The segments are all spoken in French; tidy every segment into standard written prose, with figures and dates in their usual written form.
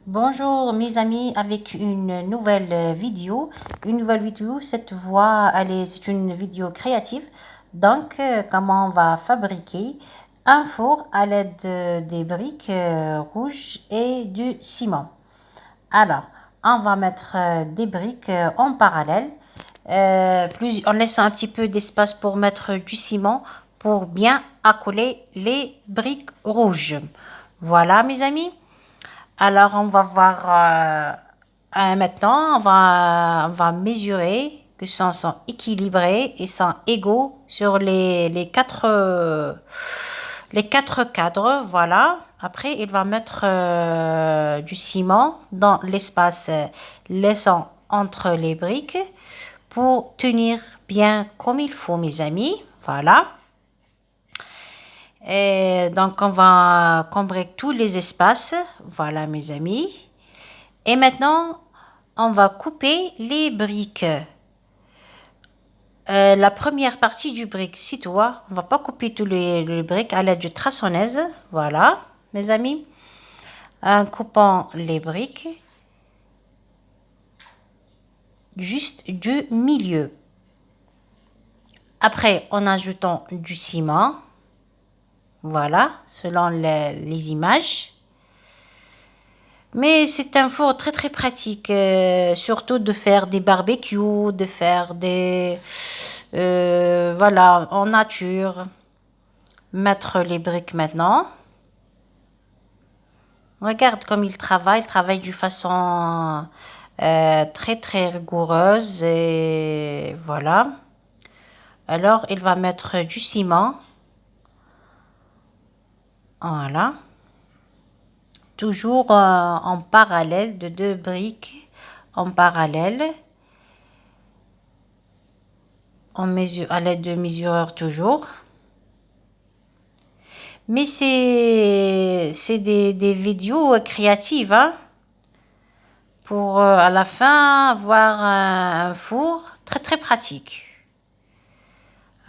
Bonjour mes amis avec une nouvelle vidéo. Cette fois, c'est une vidéo créative. Donc, comment on va fabriquer un four à l'aide des briques rouges et du ciment. Alors, on va mettre des briques en parallèle, en laissant un petit peu d'espace pour mettre du ciment pour bien accoler les briques rouges. Voilà mes amis. Alors, on va voir maintenant, on va mesurer que sont équilibrés et sont égaux sur les quatre cadres. Voilà. Après, il va mettre du ciment dans l'espace laissant entre les briques pour tenir bien comme il faut, mes amis. Voilà. Et donc, on va combrer tous les espaces. Voilà, mes amis. Et maintenant, on va couper les briques. La première partie du brique, si tu vois, on va pas couper tous les briques à l'aide de tronçonneuse. Voilà, mes amis. En coupant les briques, juste du milieu. Après, en ajoutant du ciment. Voilà, selon les images. Mais c'est un four très très pratique, surtout de faire des barbecues, de faire des... voilà, en nature. Mettre les briques maintenant. Regarde comme il travaille d'une façon très très rigoureuse et voilà. Alors il va mettre du ciment. Voilà. Toujours en parallèle de deux briques en parallèle. On mesure à l'aide de mesureur toujours. Mais c'est des vidéos créatives, hein, pour à la fin avoir un four très très pratique.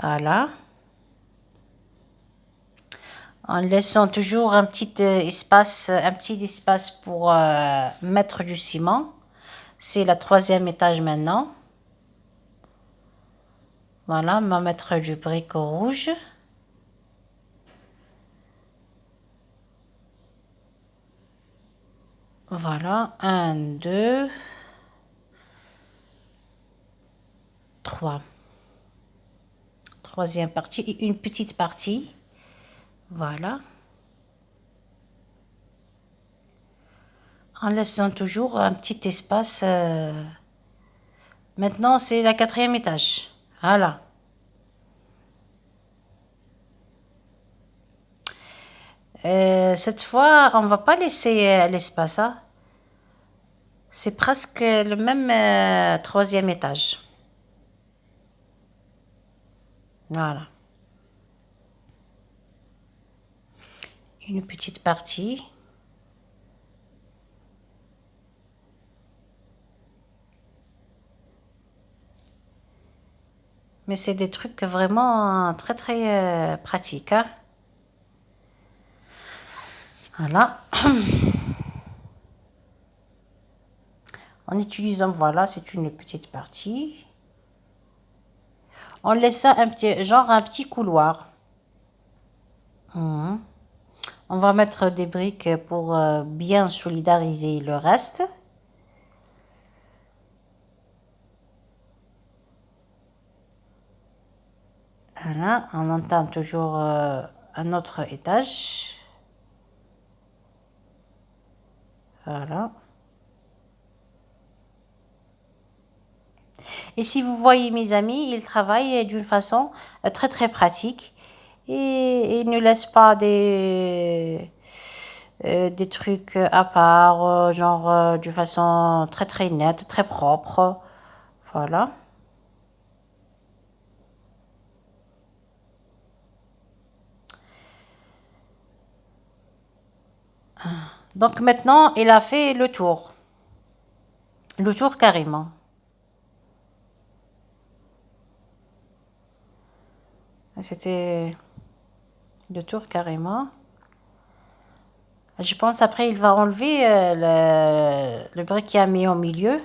Voilà. En laissant toujours un petit espace pour mettre du ciment. C'est le troisième étage maintenant. Voilà, on va mettre du brique rouge. Voilà, 1, 2, 3. Troisième partie et une petite partie. Voilà. En laissant toujours un petit espace. Maintenant, c'est la quatrième étage. Voilà. Cette fois, on va pas laisser l'espace, hein. C'est presque le même troisième étage. Voilà. Une petite partie. Mais c'est des trucs vraiment très très pratiques, hein. Voilà. En utilisant, voilà, c'est une petite partie. En laissant un petit couloir. On va mettre des briques pour bien solidariser le reste. Voilà, on entend toujours un autre étage. Voilà. Et si vous voyez mes amis, ils travaillent d'une façon très très pratique et ils ne laissent pas des trucs à part, d'une façon très très nette, très propre. Voilà. Donc maintenant, il a fait le tour. Le tour carrément. C'était le tour carrément. Je pense après il va enlever le brick qu'il a mis au milieu.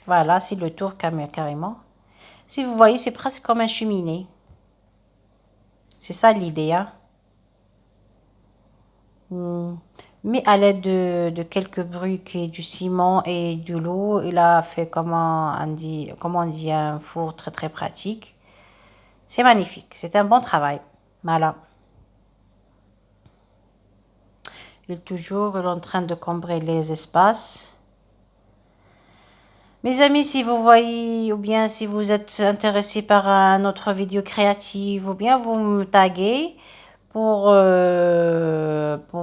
Voilà, c'est le tour carrément. Si vous voyez, c'est presque comme un cheminée. C'est ça l'idée, hein. Mais à l'aide de quelques briques et du ciment et de l'eau, il a fait comment on dit, un four très très pratique. C'est magnifique, c'est un bon travail. Voilà. Il est toujours en train de combrer les espaces. Mes amis, si vous voyez ou bien si vous êtes intéressé par un autre vidéo créative ou bien vous me taguez pour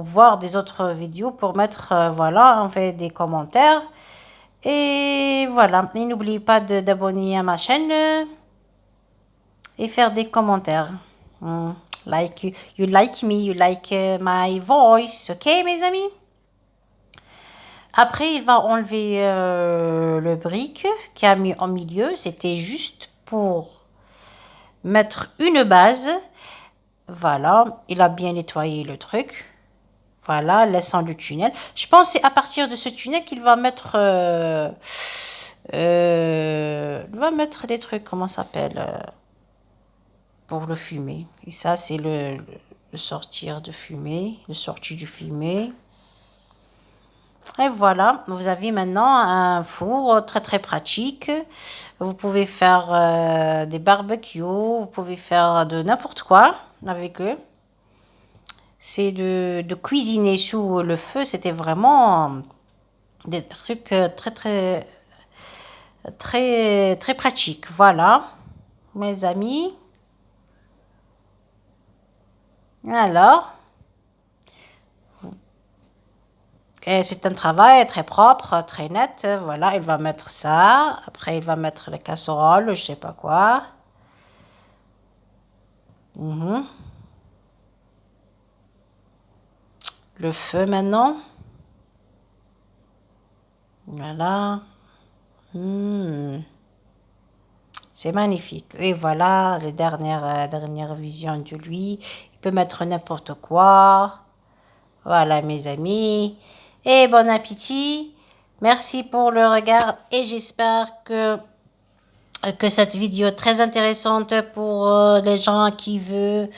voir des autres vidéos, pour mettre, voilà, on fait des commentaires. Et voilà, et n'oubliez pas d'abonner à ma chaîne et faire des commentaires. Like, you like me, you like my voice, ok mes amis? Après, il va enlever le brick qu'il a mis en milieu. C'était juste pour mettre une base. Voilà, il a bien nettoyé le truc. Voilà, laissant le tunnel. Je pense que c'est à partir de ce tunnel qu'il va mettre... il va mettre les trucs, comment ça s'appelle pour le fumer. Et ça, c'est le sortir de fumée, le sorti du fumée. Et voilà, vous avez maintenant un four très très pratique. Vous pouvez faire des barbecues, vous pouvez faire de n'importe quoi avec eux. C'est de cuisiner sous le feu, c'était vraiment des trucs très très très très pratiques. Voilà, mes amis. Alors, c'est un travail très propre, très net. Voilà, il va mettre ça. Après, il va mettre les casseroles, je sais pas quoi. Le feu maintenant. Voilà. C'est magnifique. Et voilà, les dernières visions de lui. Il peut mettre n'importe quoi. Voilà, mes amis. Et bon appétit. Merci pour le regard et j'espère que cette vidéo est très intéressante pour les gens qui veulent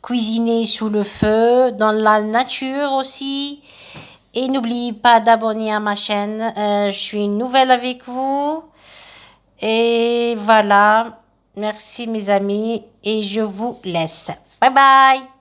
cuisiner sous le feu, dans la nature aussi. Et n'oubliez pas d'abonner à ma chaîne. Je suis nouvelle avec vous. Et voilà. Merci mes amis. Et je vous laisse. Bye bye.